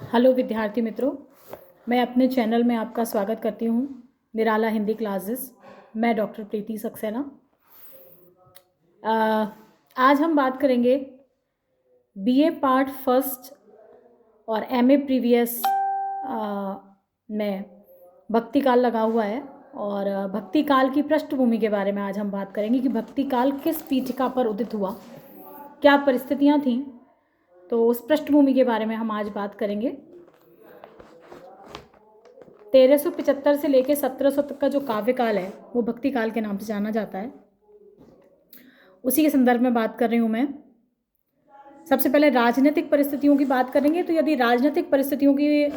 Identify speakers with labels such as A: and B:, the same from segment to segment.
A: Hello विद्यार्थी मित्रों, मैं अपने चैनल में आपका स्वागत करती हूँ। निराला हिंदी क्लासेस। मैं डॉक्टर प्रीति सक्सेना। आज हम बात करेंगे बीए पार्ट फर्स्ट और एमए प्रीवियस में भक्ति काल लगा हुआ है और भक्ति काल की पृष्ठभूमि के बारे में आज हम बात करेंगे कि भक्ति काल किस पीठिका पर उदित हुआ, क्या परिस्थितियाँ थीं। तो उस पृष्ठभूमि के बारे में हम आज बात करेंगे। 1375 से लेकर 1700 तक का जो काव्य काल है वो भक्ति काल के नाम से जाना जाता है। उसी के संदर्भ में बात कर रही हूँ मैं। सबसे पहले राजनीतिक परिस्थितियों की बात करेंगे। तो यदि राजनीतिक परिस्थितियों की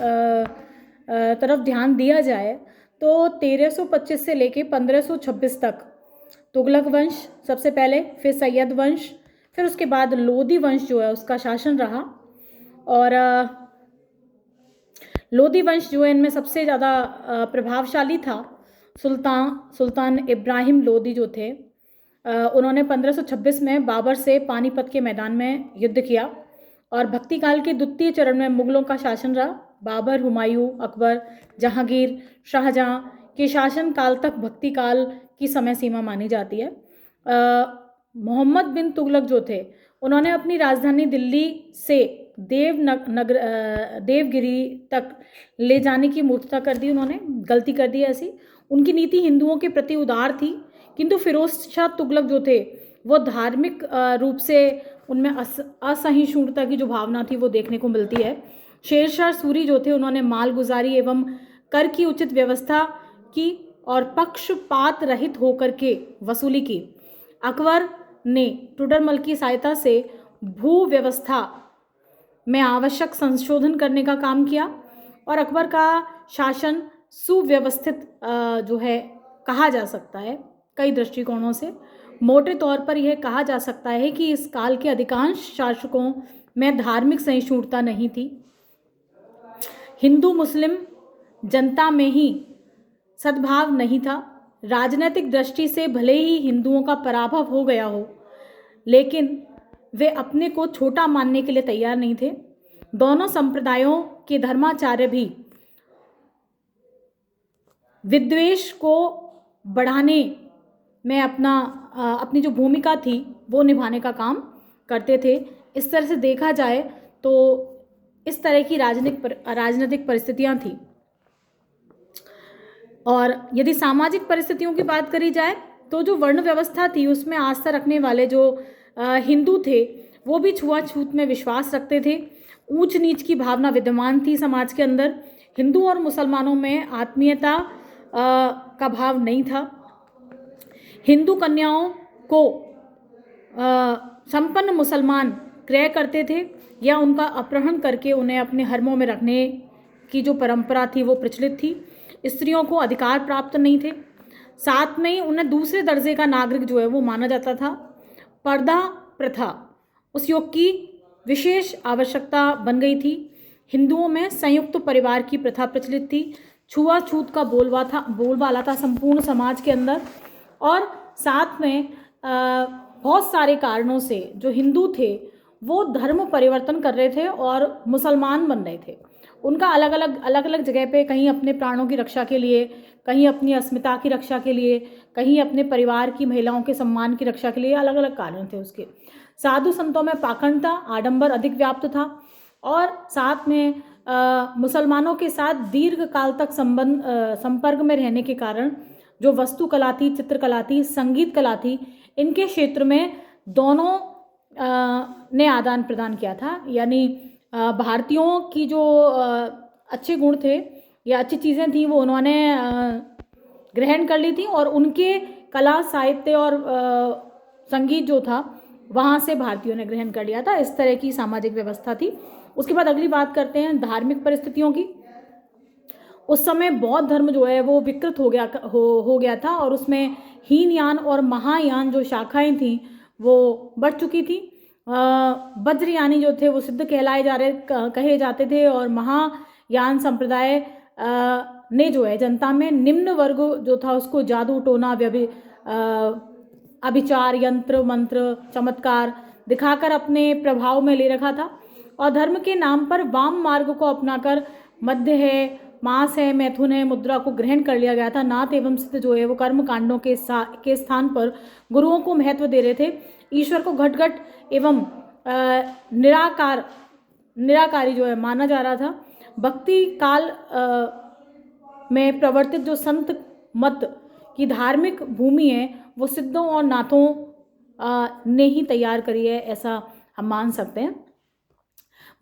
A: तरफ ध्यान दिया जाए तो 1325 से लेकर 1526 तक तुगलक वंश सबसे पहले, फिर सैयद वंश, फिर उसके बाद लोदी वंश जो है उसका शासन रहा। और लोदी वंश जो है इनमें सबसे ज़्यादा प्रभावशाली था सुल्तान इब्राहिम लोदी जो थे। उन्होंने 1526 में बाबर से पानीपत के मैदान में युद्ध किया और भक्ति काल के द्वितीय चरण में मुगलों का शासन रहा। बाबर, हुमायूं, अकबर, जहांगीर, शाहजहां के शासन काल तक भक्ति काल की समय सीमा मानी जाती है। मोहम्मद बिन तुगलक जो थे उन्होंने अपनी राजधानी दिल्ली से देवगिरी तक ले जाने की मूर्खता कर दी। उन्होंने गलती कर दी ऐसी। उनकी नीति हिंदुओं के प्रति उदार थी, किंतु फिरोज शाह तुगलक जो थे वो धार्मिक रूप से उनमें असहिष्णुता की जो भावना थी वो देखने को मिलती है। शेरशाह सूरी जो थे उन्होंने मालगुजारी एवं कर की उचित व्यवस्था की और पक्षपात रहित होकर के वसूली की। अकबर ने टोडरमल की सहायता से भू व्यवस्था में आवश्यक संशोधन करने का काम किया और अकबर का शासन सुव्यवस्थित जो है कहा जा सकता है कई दृष्टिकोणों से। मोटे तौर पर यह कहा जा सकता है कि इस काल के अधिकांश शासकों में धार्मिक सहिष्णुता नहीं थी। हिंदू मुस्लिम जनता में ही सद्भाव नहीं था। राजनीतिक दृष्टि से भले ही हिंदुओं का पराभव हो गया हो, लेकिन वे अपने को छोटा मानने के लिए तैयार नहीं थे। दोनों संप्रदायों के धर्माचार्य भी विद्वेष को बढ़ाने में अपनी जो भूमिका थी वो निभाने का काम करते थे। इस तरह से देखा जाए तो इस तरह की राजनीतिक परिस्थितियां थी। और यदि सामाजिक परिस्थितियों की बात करी जाए तो जो वर्ण व्यवस्था थी उसमें आस्था रखने वाले जो हिंदू थे वो भी छुआछूत में विश्वास रखते थे। ऊंच नीच की भावना विद्यमान थी समाज के अंदर। हिंदू और मुसलमानों में आत्मीयता का भाव नहीं था। हिंदू कन्याओं को संपन्न मुसलमान क्रय करते थे या उनका अपहरण करके उन्हें अपने हरमों में रखने की जो परंपरा थी वो प्रचलित थी। स्त्रियों को अधिकार प्राप्त नहीं थे। साथ में ही उन्हें दूसरे दर्जे का नागरिक जो है वो माना जाता था। पर्दा प्रथा उस युग की विशेष आवश्यकता बन गई थी। हिंदुओं में संयुक्त परिवार की प्रथा प्रचलित थी। छुआछूत का बोलबाला था संपूर्ण समाज के अंदर। और साथ में बहुत सारे कारणों से जो हिंदू थे वो धर्म परिवर्तन कर रहे थे और मुसलमान बन रहे थे। उनका अलग अलग जगह पे, कहीं अपने प्राणों की रक्षा के लिए, कहीं अपनी अस्मिता की रक्षा के लिए, कहीं अपने परिवार की महिलाओं के सम्मान की रक्षा के लिए अलग अलग कारण थे उसके। साधु संतों में पाखंडता, आडंबर अधिक व्याप्त था और साथ में मुसलमानों के साथ दीर्घ काल तक संपर्क में रहने के कारण जो वस्तुकला थी, चित्रकला थी, संगीत कला थी, इनके क्षेत्र में दोनों ने आदान प्रदान किया था। यानी भारतीयों की जो अच्छे गुण थे या अच्छी चीज़ें थी वो उन्होंने ग्रहण कर ली थी और उनके कला, साहित्य और संगीत जो था वहाँ से भारतीयों ने ग्रहण कर लिया था। इस तरह की सामाजिक व्यवस्था थी। उसके बाद अगली बात करते हैं धार्मिक परिस्थितियों की। उस समय बौद्ध धर्म जो है वो विकृत हो गया था और उसमें हीनयान और महायान जो शाखाएं थीं वो बढ़ चुकी थी। वज्रयानी जो थे वो सिद्ध कहे जाते थे और महायान संप्रदाय ने जो है जनता में निम्न वर्ग जो था उसको जादू, टोना, अभिचार, यंत्र मंत्र, चमत्कार दिखाकर अपने प्रभाव में ले रखा था। और धर्म के नाम पर वाम मार्ग को अपनाकर मध्य है, मास है, मैथुन है, मुद्रा को ग्रहण कर लिया गया था। नाथ एवं सिद्ध जो है वो कर्म कांडों के स्थान पर गुरुओं को महत्व दे रहे थे। ईश्वर को घट घट एवं निराकारी जो है माना जा रहा था। भक्ति काल में प्रवर्तित जो संत मत की धार्मिक भूमि है वो सिद्धों और नाथों ने ही तैयार करी है, ऐसा हम मान सकते हैं।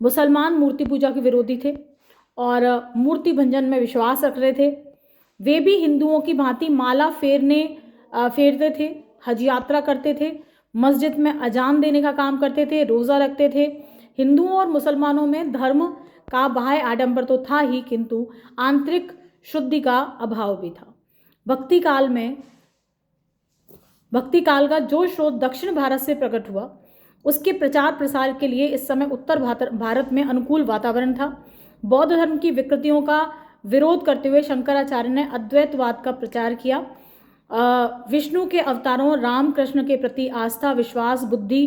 A: मुसलमान मूर्ति पूजा के विरोधी थे और मूर्ति भंजन में विश्वास रख रहे थे। वे भी हिंदुओं की भांति माला फेरते थे, हज यात्रा करते थे, मस्जिद में अजान देने का काम करते थे, रोज़ा रखते थे। हिंदुओं और मुसलमानों में धर्म का बाह्य आडंबर तो था ही, किंतु आंतरिक शुद्धि का अभाव भी था। भक्ति काल का जो स्रोत दक्षिण भारत से प्रकट हुआ, उसके प्रचार प्रसार के लिए इस समय उत्तर भारत में अनुकूल वातावरण था। बौद्ध धर्म की विकृतियों का विरोध करते हुए शंकराचार्य ने अद्वैतवाद का प्रचार किया। विष्णु के अवतारों राम कृष्ण के प्रति आस्था, विश्वास, बुद्धि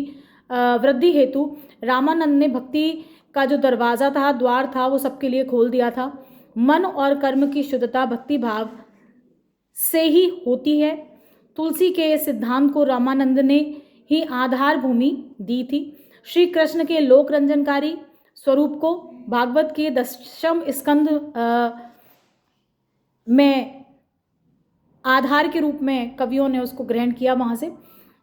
A: वृद्धि हेतु रामानंद ने भक्ति का जो दरवाज़ा था, द्वार था, वो सबके लिए खोल दिया था। मन और कर्म की शुद्धता भक्ति भाव से ही होती है। तुलसी के सिद्धांत को रामानंद ने ही आधार भूमि दी थी। श्री कृष्ण के लोक रंजनकारी स्वरूप को भागवत के 10वें स्कंध में आधार के रूप में कवियों ने उसको ग्रहण किया वहाँ से।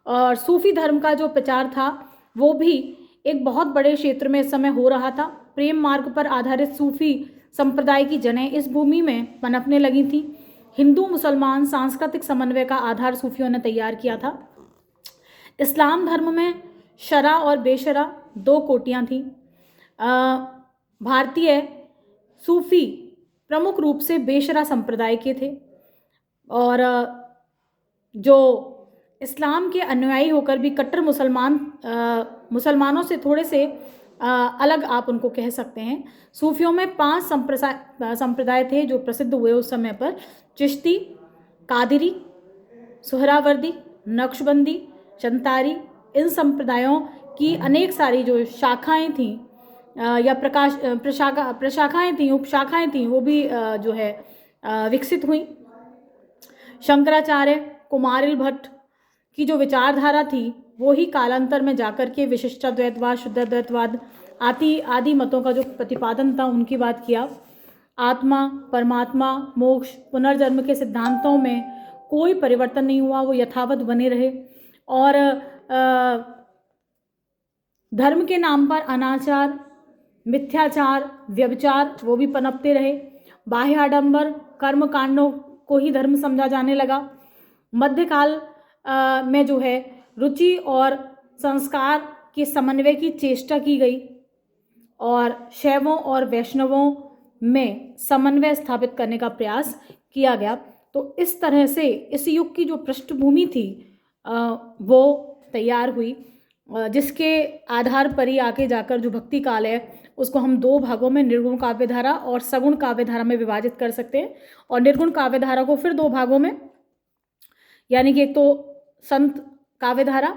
A: और सूफी धर्म का जो प्रचार था वो भी एक बहुत बड़े क्षेत्र में इस समय हो रहा था। प्रेम मार्ग पर आधारित सूफी संप्रदाय की जड़ें इस भूमि में पनपने लगी थी। हिंदू मुसलमान सांस्कृतिक समन्वय का आधार सूफियों ने तैयार किया था। इस्लाम धर्म में शरा और बेशरा दो कोटियाँ थीं। भारतीय सूफी प्रमुख रूप से बेशरा संप्रदाय के थे और जो इस्लाम के अनुयायी होकर भी कट्टर मुसलमानों से थोड़े से अलग आप उनको कह सकते हैं। सूफियों में 5 संप्रदाय थे जो प्रसिद्ध हुए उस समय पर। चिश्ती, कादिरी, सुहरावर्दी, नक्शबंदी, चंतारी, इन संप्रदायों की अनेक सारी जो शाखाएं थीं या प्रशाखाएं थीं, उपशाखाएं थीं, वो भी जो है विकसित हुई। शंकराचार्य, कुमारिल भट्ट की जो विचारधारा थी वो ही कालांतर में जाकर के विशिष्टाद्वैतवाद, शुद्धाद्वैतवाद आदि मतों का जो प्रतिपादन था उनकी बात किया। आत्मा, परमात्मा, मोक्ष, पुनर्जन्म के सिद्धांतों में कोई परिवर्तन नहीं हुआ, वो यथावत बने रहे। और धर्म के नाम पर अनाचार, मिथ्याचार, व्यभिचार वो भी पनपते रहे। बाह्य आडंबर, कर्म कांडों को ही धर्म समझा जाने लगा। मध्यकाल में जो है रुचि और संस्कार के समन्वय की चेष्टा की गई और शैवों और वैष्णवों में समन्वय स्थापित करने का प्रयास किया गया। तो इस तरह से इस युग की जो पृष्ठभूमि थी वो तैयार हुई, जिसके आधार पर ही आगे जाकर जो भक्ति काल है उसको हम 2 भागों में निर्गुण काव्यधारा और सगुण काव्यधारा में विभाजित कर सकते हैं। और निर्गुण काव्यधारा को फिर 2 भागों में, यानी कि एक तो संत काव्यधारा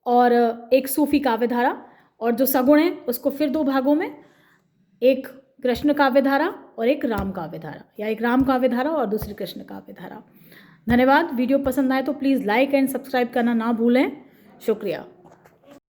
A: और एक सूफी काव्यधारा, और जो सगुण है उसको फिर 2 भागों में, एक कृष्ण काव्यधारा और एक राम काव्यधारा, या एक राम काव्यधारा और दूसरी कृष्ण काव्यधारा। धन्यवाद। वीडियो पसंद आए तो प्लीज़ लाइक एंड सब्सक्राइब करना ना भूलें। शुक्रिया।